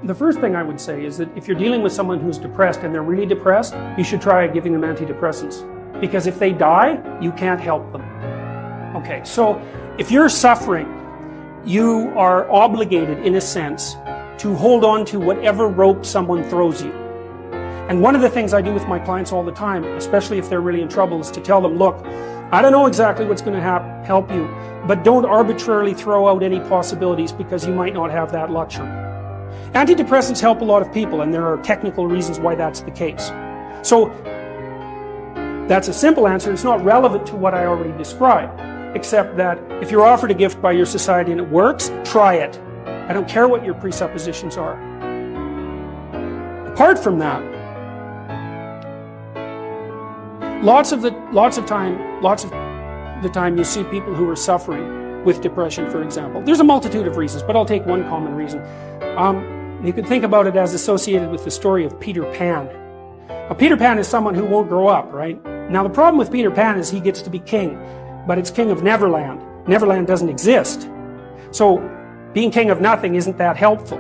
The first thing I would say is that if you're dealing with someone who's depressed and they're really depressed, you should try giving them antidepressants. Because if they die, you can't help them. Okay, so if you're suffering, you are obligated, in a sense, to hold on to whatever rope someone throws you. And one of the things I do with my clients all the time, especially if they're really in trouble, is to tell them, look, I don't know exactly what's going to help you, but don't arbitrarily throw out any possibilities because you might not have that luxury. Antidepressants help a lot of people, and there are technical reasons why that's the case. So that's a simple answer. It's not relevant to what I already described, except that if you're offered a gift by your society and it works, try it. I don't care what your presuppositions are. Apart from that, lots of the time you see people who are suffering with depression, for example. There's a multitude of reasons, but I'll take one common reason. You could think about it as associated with the story of Peter Pan. Now, Peter Pan is someone who won't grow up, right? Now, the problem with Peter Pan is he gets to be king, but it's king of Neverland. Neverland doesn't exist. So, being king of nothing isn't that helpful.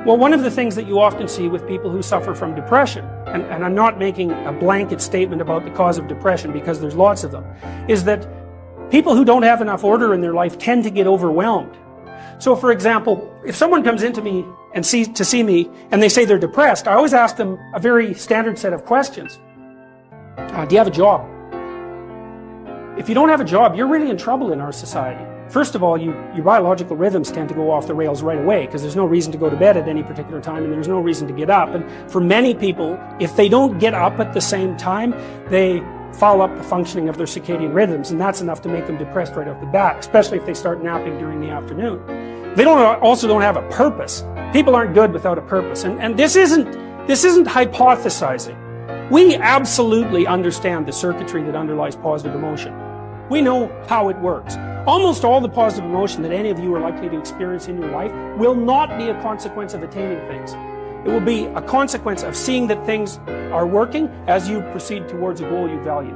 Well, one of the things that you often see with people who suffer from depression, and I'm not making a blanket statement about the cause of depression because there's lots of them, is that people who don't have enough order in their life tend to get overwhelmed. So, for example, if someone comes into me and to see me and they say they're depressed, I always ask them a very standard set of questions. Do you have a job? If you don't have a job, you're really in trouble in our society. First of all, your biological rhythms tend to go off the rails right away because there's no reason to go to bed at any particular time and there's no reason to get up. And for many people, if they don't get up at the same time, they foul up the functioning of their circadian rhythms, and that's enough to make them depressed right off the bat, especially if they start napping during the afternoon. They also don't have a purpose. People aren't good without a purpose, and this isn't hypothesizing. We absolutely understand the circuitry that underlies positive emotion. We know how it works. Almost all the positive emotion that any of you are likely to experience in your life will not be a consequence of attaining things. It will be a consequence of seeing that things are working as you proceed towards a goal you value.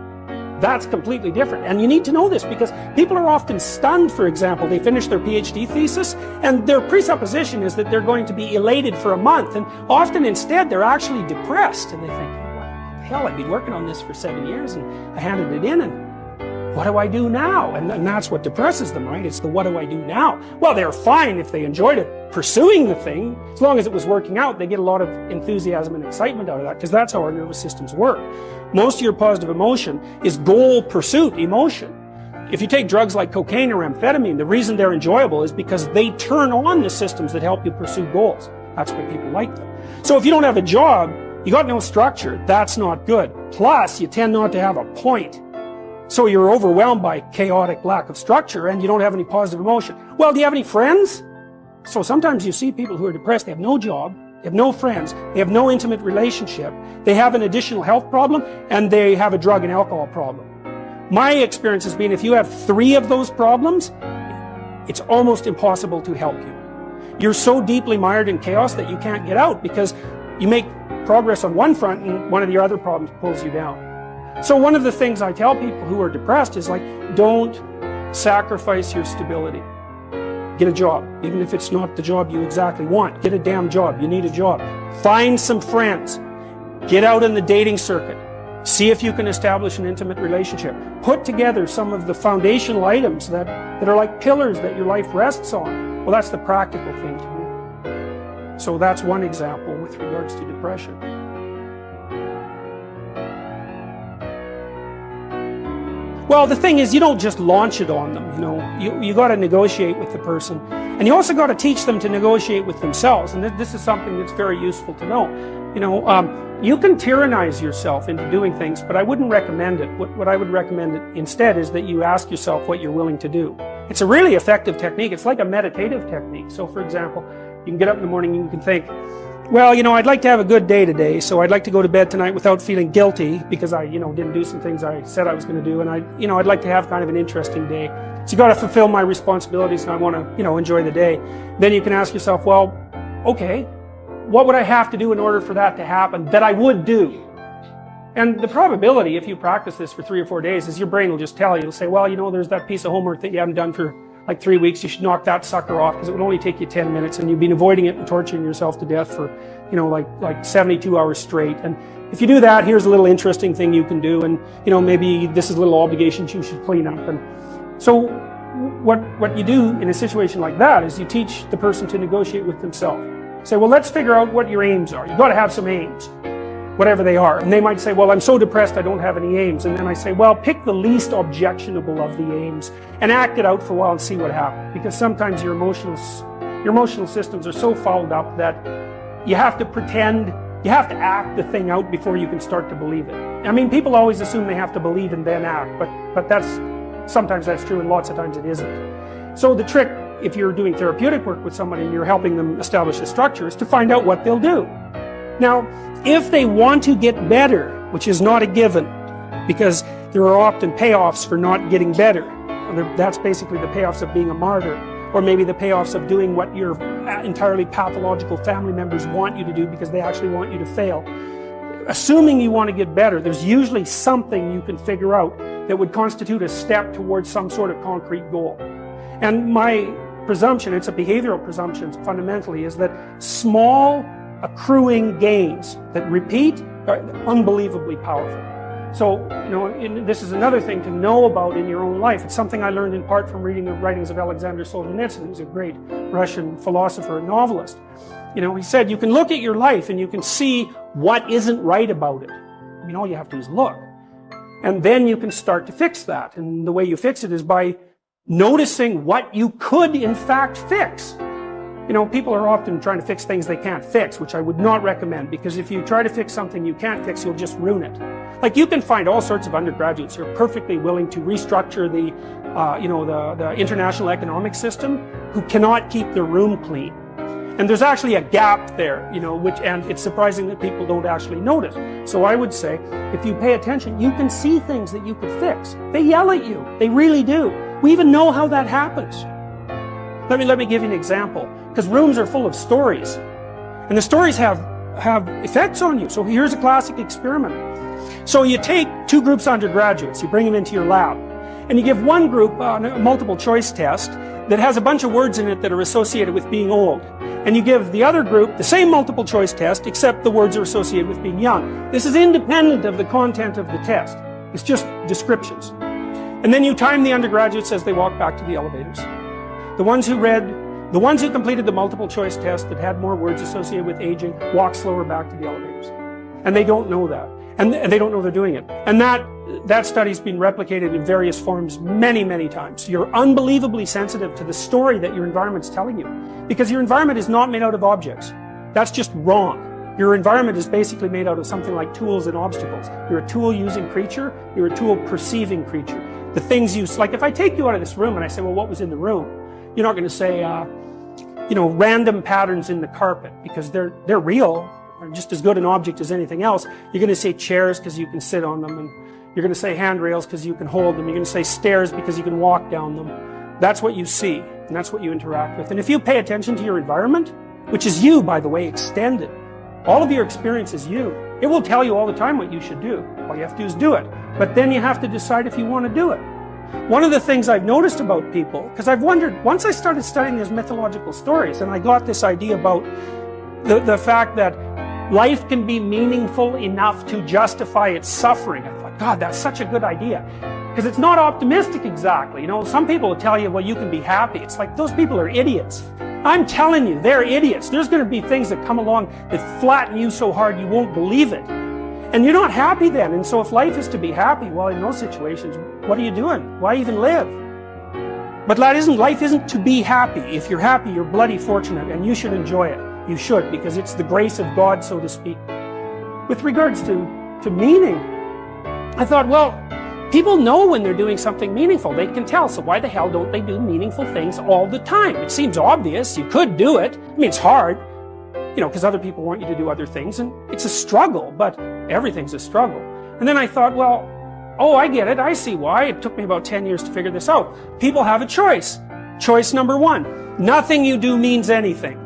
That's completely different. And you need to know this because people are often stunned, for example. They finish their PhD thesis and their presupposition is that they're going to be elated for a month. And often instead they're actually depressed. And they think, what the hell, I've been working on this for 7 years and I handed it in and what do I do now? And that's what depresses them, right? It's the what do I do now? Well, they're fine if they enjoyed it, pursuing the thing. As long as it was working out, they get a lot of enthusiasm and excitement out of that because that's how our nervous systems work. Most of your positive emotion is goal pursuit emotion. If you take drugs like cocaine or amphetamine, the reason they're enjoyable is because they turn on the systems that help you pursue goals. That's why people like them. So if you don't have a job, you got no structure, that's not good. Plus, you tend not to have a point. So you're overwhelmed by chaotic lack of structure and you don't have any positive emotion. Well, do you have any friends? So sometimes you see people who are depressed, they have no job, they have no friends, they have no intimate relationship, they have an additional health problem, and they have a drug and alcohol problem. My experience has been if you have 3 of those problems, it's almost impossible to help you. You're so deeply mired in chaos that you can't get out because you make progress on one front and one of your other problems pulls you down. So one of the things I tell people who are depressed is like, don't sacrifice your stability. Get a job, even if it's not the job you exactly want. Get a damn job. You need a job. Find some friends. Get out in the dating circuit. See if you can establish an intimate relationship. Put together some of the foundational items that are like pillars that your life rests on. Well, that's the practical thing to do. So that's one example with regards to depression. Well, the thing is, you don't just launch it on them, you know. You got to negotiate with the person. And you also got to teach them to negotiate with themselves. And this is something that's very useful to know. You know, you can tyrannize yourself into doing things, but I wouldn't recommend it. What I would recommend instead is that you ask yourself what you're willing to do. It's a really effective technique. It's like a meditative technique. So, for example, you can get up in the morning and you can think, well, you know, I'd like to have a good day today, so I'd like to go to bed tonight without feeling guilty because I, didn't do some things I said I was going to do, and I'd like to have kind of an interesting day. So you got to fulfill my responsibilities, and I want to, enjoy the day. Then you can ask yourself, well, okay, what would I have to do in order for that to happen that I would do? And the probability, if you practice this for 3 or 4 days, is your brain will just tell you, it'll say, well, there's that piece of homework that you haven't done for like 3 weeks, you should knock that sucker off because it would only take you 10 minutes and you've been avoiding it and torturing yourself to death for, you know, like 72 hours straight. And if you do that, here's a little interesting thing you can do, and, you know, maybe this is little obligations you should clean up. And so what you do in a situation like that is you teach the person to negotiate with themselves. Say, well, let's figure out what your aims are. You've got to have some aims, whatever they are. And they might say, well, I'm so depressed I don't have any aims. And then I say, well, pick the least objectionable of the aims and act it out for a while and see what happens. Because sometimes your emotional systems are so fouled up that you have to pretend, you have to act the thing out before you can start to believe it. I mean, people always assume they have to believe and then act, but sometimes that's true and lots of times it isn't. So the trick, if you're doing therapeutic work with somebody and you're helping them establish a structure, is to find out what they'll do. Now, if they want to get better, which is not a given, because there are often payoffs for not getting better. That's basically the payoffs of being a martyr, or maybe the payoffs of doing what your entirely pathological family members want you to do because they actually want you to fail. Assuming you want to get better, there's usually something you can figure out that would constitute a step towards some sort of concrete goal. And my presumption, it's a behavioral presumption fundamentally, is that small accruing gains that repeat are unbelievably powerful. So, you know, this is another thing to know about in your own life. It's something I learned in part from reading the writings of Alexander Solzhenitsyn, who's a great Russian philosopher and novelist. You know, he said, you can look at your life and you can see what isn't right about it. I mean, all you have to do is look. And then you can start to fix that. And the way you fix it is by noticing what you could in fact fix. You know, people are often trying to fix things they can't fix, which I would not recommend, because if you try to fix something you can't fix, you'll just ruin it. Like, you can find all sorts of undergraduates who are perfectly willing to restructure the international economic system, who cannot keep their room clean. And there's actually a gap there, you know, and it's surprising that people don't actually notice. So I would say, if you pay attention, you can see things that you could fix. They yell at you. They really do. We even know how that happens. Let me give you an example, because rooms are full of stories, and the stories have effects on you. So here's a classic experiment. So you take two groups of undergraduates, you bring them into your lab, and you give one group a multiple choice test that has a bunch of words in it that are associated with being old. And you give the other group the same multiple choice test, except the words are associated with being young. This is independent of the content of the test. It's just descriptions. And then you time the undergraduates as they walk back to the elevators. The ones who completed the multiple choice test that had more words associated with aging walk slower back to the elevators. And they don't know that. And they don't know they're doing it. And that study's been replicated in various forms many, many times. You're unbelievably sensitive to the story that your environment's telling you, because your environment is not made out of objects. That's just wrong. Your environment is basically made out of something like tools and obstacles. You're a tool-using creature. You're a tool-perceiving creature. The things you, like if I take you out of this room and I say, well, what was in the room? You're not going to say, random patterns in the carpet, because they're real. They're just as good an object as anything else. You're going to say chairs because you can sit on them, and you're going to say handrails because you can hold them. You're going to say stairs because you can walk down them. That's what you see, and that's what you interact with. And if you pay attention to your environment, which is you, by the way, extended, all of your experience is you. It will tell you all the time what you should do. All you have to do is do it. But then you have to decide if you want to do it. One of the things I've noticed about people, because I've wondered, once I started studying these mythological stories, and I got this idea about the fact that life can be meaningful enough to justify its suffering. I thought, God, that's such a good idea. Because it's not optimistic exactly. You know, some people will tell you, well, you can be happy. It's like, those people are idiots. I'm telling you, they're idiots. There's going to be things that come along that flatten you so hard you won't believe it. And you're not happy then. And so if life is to be happy, well, in those situations, what are you doing? Why even live? But life isn't to be happy. If you're happy, you're bloody fortunate, and you should enjoy it. You should, because it's the grace of God, so to speak. With regards to meaning, I thought, well, people know when they're doing something meaningful. They can tell, so why the hell don't they do meaningful things all the time? It seems obvious. You could do it. I mean, it's hard, because other people want you to do other things, and it's a struggle, but everything's a struggle. And then I thought, well, I get it. I see why. It took me about 10 years to figure this out. People have a choice. Choice number one, nothing you do means anything.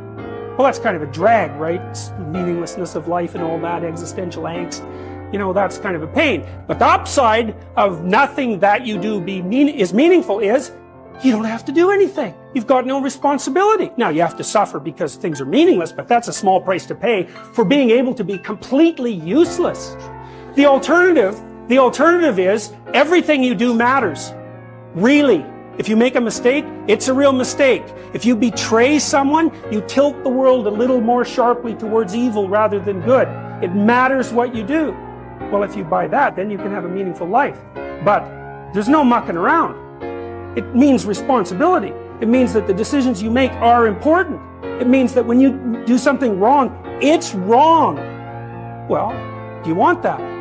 Well, that's kind of a drag, right? It's the meaninglessness of life and all that existential angst. That's kind of a pain. But the upside of nothing that you do is meaningful is you don't have to do anything. You've got no responsibility. Now, you have to suffer because things are meaningless, but that's a small price to pay for being able to be completely useless. The alternative is everything you do matters. Really. If you make a mistake, it's a real mistake. If you betray someone, you tilt the world a little more sharply towards evil rather than good. It matters what you do. Well, if you buy that, then you can have a meaningful life. But there's no mucking around. It means responsibility. It means that the decisions you make are important. It means that when you do something wrong, it's wrong. Well, do you want that?